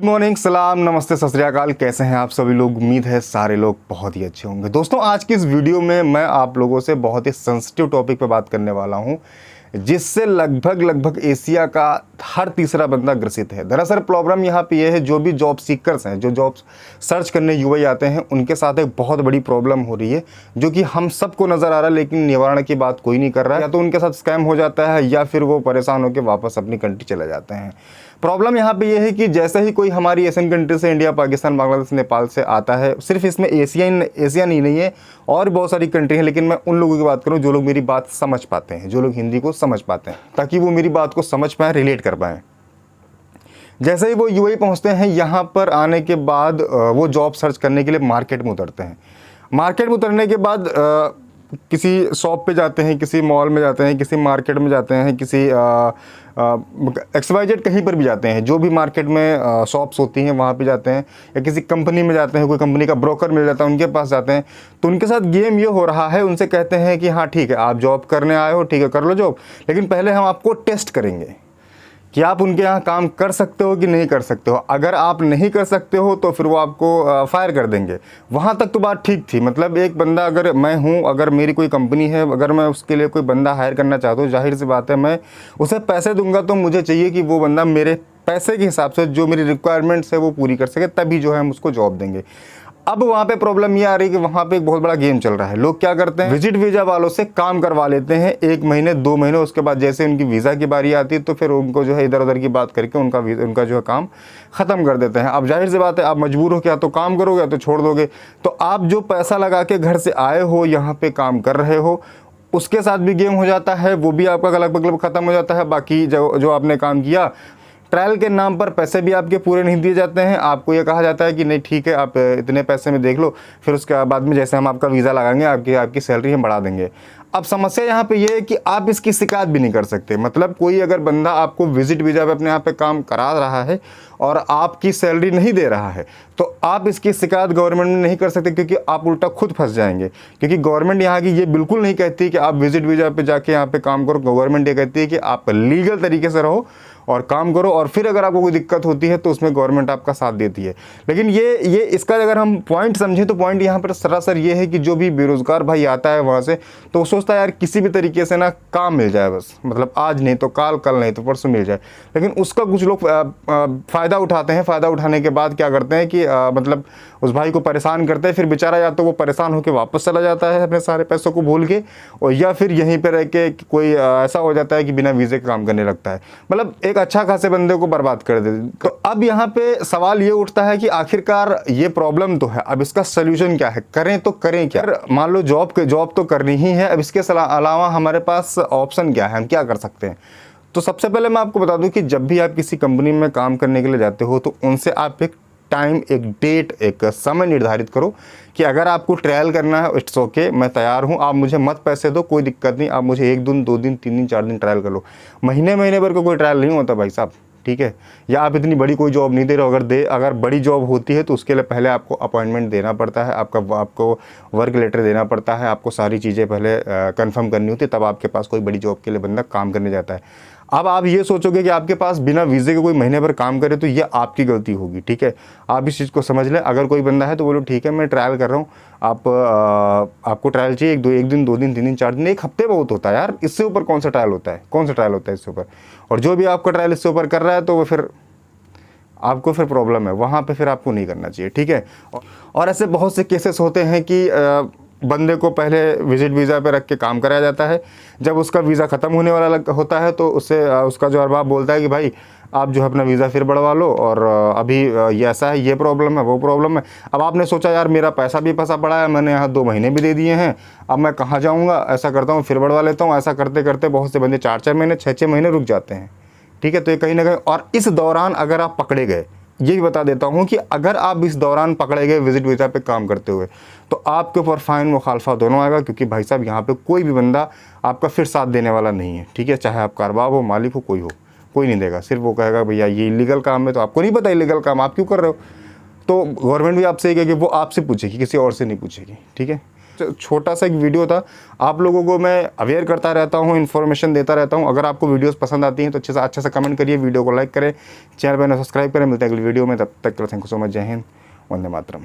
Morning, सलाम, नमस्ते, सत श्री अकाल। कैसे हैं आप सभी लोग? उम्मीद है सारे लोग बहुत ही अच्छे होंगे। दोस्तों, आज की इस वीडियो में मैं आप लोगों से बहुत ही सेंसिटिव टॉपिक पे बात करने वाला हूं, जिससे लगभग एशिया का हर तीसरा बंदा ग्रसित है। दरअसल प्रॉब्लम यहाँ पे ये है, जो भी जॉब सीकर्स हैं, जो जॉब सर्च करने युवा आते हैं, उनके साथ एक बहुत बड़ी प्रॉब्लम हो रही है, जो कि हम सबको नज़र आ रहा है, लेकिन निवारण की बात कोई नहीं कर रहा है। या तो उनके साथ स्कैम हो जाता है, या फिर वो परेशान होकर वापस अपनी कंट्री चले जाते हैं। प्रॉब्लम यहाँ पे ये है कि जैसे ही कोई हमारी एशियन कंट्री से, इंडिया, पाकिस्तान, बांग्लादेश, नेपाल से आता है, सिर्फ इसमें एशिया नहीं है, और बहुत सारी कंट्री हैं, लेकिन मैं उन लोगों की बात करूँ जो लोग मेरी बात समझ पाते हैं, जो लोग हिंदी को समझ पाते हैं, ताकि वो मेरी बात को समझ पाएँ, रिलेट कर पाएँ। जैसे ही वो यूएई पहुँचते हैं, यहाँ पर आने के बाद वो जॉब सर्च करने के लिए मार्केट में उतरते हैं। मार्केट में उतरने के बाद किसी शॉप पे जाते हैं, किसी मॉल में जाते हैं, किसी मार्केट में जाते हैं, किसी XYZ कहीं पर भी जाते हैं, जो भी मार्केट में शॉप्स होती हैं वहाँ पे जाते हैं, या किसी कंपनी में जाते हैं, कोई कंपनी का ब्रोकर मिल जाता है, उनके पास जाते हैं। तो उनके साथ गेम ये हो रहा है, उनसे कहते हैं कि हाँ ठीक है, आप जॉब करने आए हो, ठीक है कर लो जॉब, लेकिन पहले हम आपको टेस्ट करेंगे कि आप उनके यहाँ काम कर सकते हो कि नहीं कर सकते हो। अगर आप नहीं कर सकते हो तो फिर वो आपको फायर कर देंगे। वहाँ तक तो बात ठीक थी। मतलब एक बंदा, अगर मैं हूँ, अगर मेरी कोई कंपनी है, अगर मैं उसके लिए कोई बंदा हायर करना चाहता हूँ, जाहिर सी बात है मैं उसे पैसे दूंगा, तो मुझे चाहिए कि वो बंदा मेरे पैसे के हिसाब से जो मेरी रिक्वायरमेंट्स है वो पूरी कर सके, तभी जो है हम उसको जॉब देंगे। अब वहाँ पे प्रॉब्लम ये आ रही है कि वहाँ पे एक बहुत बड़ा गेम चल रहा है। लोग क्या करते हैं, विजिट वीज़ा वालों से काम करवा लेते हैं 1 महीने 2 महीने, उसके बाद जैसे उनकी वीज़ा की बारी आती है तो फिर उनको जो है इधर उधर की बात करके उनका जो है काम ख़त्म कर देते हैं। अब जाहिर सी बात है, आप मजबूर हो, क्या तो काम करोगे या तो छोड़ दोगे। तो आप जो पैसा लगा के घर से आए हो, यहाँ पर काम कर रहे हो, उसके साथ भी गेम हो जाता है, वो भी आपका लगभग ख़त्म हो जाता है। बाकी जो आपने काम किया, ट्रायल के नाम पर पैसे भी आपके पूरे नहीं दिए जाते हैं। आपको ये कहा जाता है कि नहीं ठीक है, आप इतने पैसे में देख लो, फिर उसके बाद में जैसे हम आपका वीज़ा लगाएंगे, आपकी सैलरी हम बढ़ा देंगे। अब समस्या यहाँ पे ये है कि आप इसकी शिकायत भी नहीं कर सकते। मतलब कोई अगर बंदा आपको विजिट वीज़ा पे अपने यहाँ पे काम करा रहा है और आपकी सैलरी नहीं दे रहा है, तो आप इसकी शिकायत गवर्नमेंट में नहीं कर सकते, क्योंकि आप उल्टा खुद फंस जाएंगे। क्योंकि गवर्नमेंट यहाँ की ये बिल्कुल नहीं कहती कि आप विजिट वीज़ा पे जाके यहाँ पे काम करो। गवर्नमेंट ये कहती है कि आप लीगल तरीके से रहो और काम करो, और फिर अगर आपको कोई दिक्कत होती है तो उसमें गवर्नमेंट आपका साथ देती है। लेकिन ये इसका अगर हम पॉइंट समझें, तो पॉइंट यहाँ पर सरासर ये है कि जो भी बेरोज़गार भाई आता है वहाँ से, तो वो सोचता है यार किसी भी तरीके से ना काम मिल जाए, बस मतलब आज नहीं तो कल नहीं तो परसों मिल जाए। लेकिन उसका कुछ लोग फ़ायदा उठाते हैं। फ़ायदा उठाने के बाद क्या करते हैं कि मतलब उस भाई को परेशान करते हैं। फिर बेचारा या तो वो परेशान होकर वापस चला जाता है अपने सारे पैसों को भूल के, और या फिर यहीं पर रह के कोई ऐसा हो जाता है कि बिना वीज़े के काम करने लगता है। मतलब एक अच्छा खासे बंदे को बर्बाद कर देते। तो अब यहाँ पे सवाल ये उठता है कि आखिरकार ये प्रॉब्लम तो है, अब इसका सोल्यूशन क्या है, करें तो करें क्या? मान लो जॉब तो करनी ही है, अब इसके अलावा हमारे पास ऑप्शन क्या है, हम क्या कर सकते हैं? तो सबसे पहले मैं आपको बता दूं कि जब भी आप किसी कंपनी में काम करने के लिए जाते हो, तो उनसे आप एक टाइम, एक डेट, एक समय निर्धारित करो कि अगर आपको ट्रायल करना है, इट्स ओके, मैं तैयार हूँ, आप मुझे मत पैसे दो, कोई दिक्कत नहीं, आप मुझे 1 दिन 2 दिन 3 दिन 4 दिन ट्रायल कर लो। महीने भर का कोई ट्रायल नहीं होता भाई साहब, ठीक है? या आप इतनी बड़ी कोई जॉब नहीं दे रहे हो, अगर बड़ी जॉब होती है तो उसके लिए पहले आपको अपॉइंटमेंट देना पड़ता है, आपको वर्क लेटर देना पड़ता है, आपको सारी चीज़ें पहले कंफर्म करनी होती है, तब आपके पास कोई बड़ी जॉब के लिए बंदा काम करने जाता है। अब आप ये सोचोगे कि आपके पास बिना वीज़े के कोई महीने भर काम करे, तो ये आपकी गलती होगी, ठीक है? आप इस चीज़ को समझ लें। अगर कोई बंदा है तो बोलो ठीक है, मैं ट्रायल कर रहा हूँ, आपको ट्रायल चाहिए 1 दिन 2 दिन 3 दिन 4 दिन, 1 हफ्ते बहुत होता है यार। इससे ऊपर कौन सा ट्रायल होता है इससे ऊपर? और जो भी आपका ट्रायल इससे ऊपर कर रहा है, तो वो फिर आपको फिर प्रॉब्लम है, वहाँ पे फिर आपको नहीं करना चाहिए, ठीक है? और ऐसे बहुत से केसेस होते हैं कि बंदे को पहले विजिट वीज़ा पे रख के काम कराया जाता है। जब उसका वीज़ा ख़त्म होने वाला होता है, तो उसका जो अरबाब बोलता है कि भाई आप जो है अपना वीज़ा फिर बढ़वा लो, और अभी ये ऐसा है, ये प्रॉब्लम है, वो प्रॉब्लम है। अब आपने सोचा यार मेरा पैसा भी फंसा पड़ा है, मैंने यहाँ 2 महीने भी दे दिए हैं, अब मैं कहाँ जाऊँगा? ऐसा करता हूँ फिर बढ़वा लेता हूँ। ऐसा करते करते बहुत से बंदे 4-4 महीने 6-6 महीने रुक जाते हैं, ठीक है? तो ये कहीं ना कहीं, और इस दौरान अगर आप पकड़े गए, ये भी बता देता हूँ कि अगर आप इस दौरान पकड़े गए विजिट वीज़ा पे काम करते हुए, तो आपके ऊपर फाइन मुखालफा दोनों आएगा। क्योंकि भाई साहब यहाँ पे कोई भी बंदा आपका फिर साथ देने वाला नहीं है, ठीक है? चाहे आपका अरबाब हो, मालिक हो, कोई नहीं देगा। सिर्फ वो कहेगा भैया ये इलीगल काम है, तो आपको नहीं पता इलीगल काम आप क्यों कर रहे हो। तो गवर्नमेंट भी आपसे कहेगी, वो आपसे पूछेगी, किसी और से नहीं पूछेगी, ठीक है? छोटा सा एक वीडियो था, आप लोगों को मैं अवेयर करता रहता हूँ, इन्फॉर्मेशन देता रहता हूँ। अगर आपको वीडियोस पसंद आती हैं तो अच्छे से कमेंट करिए, वीडियो को लाइक करें, चैनल पर सब्सक्राइब करें। मिलते हैं अगली वीडियो में, तब तक के लिए थैंक यू सो मच। जय हिंद, वंदे मातरम।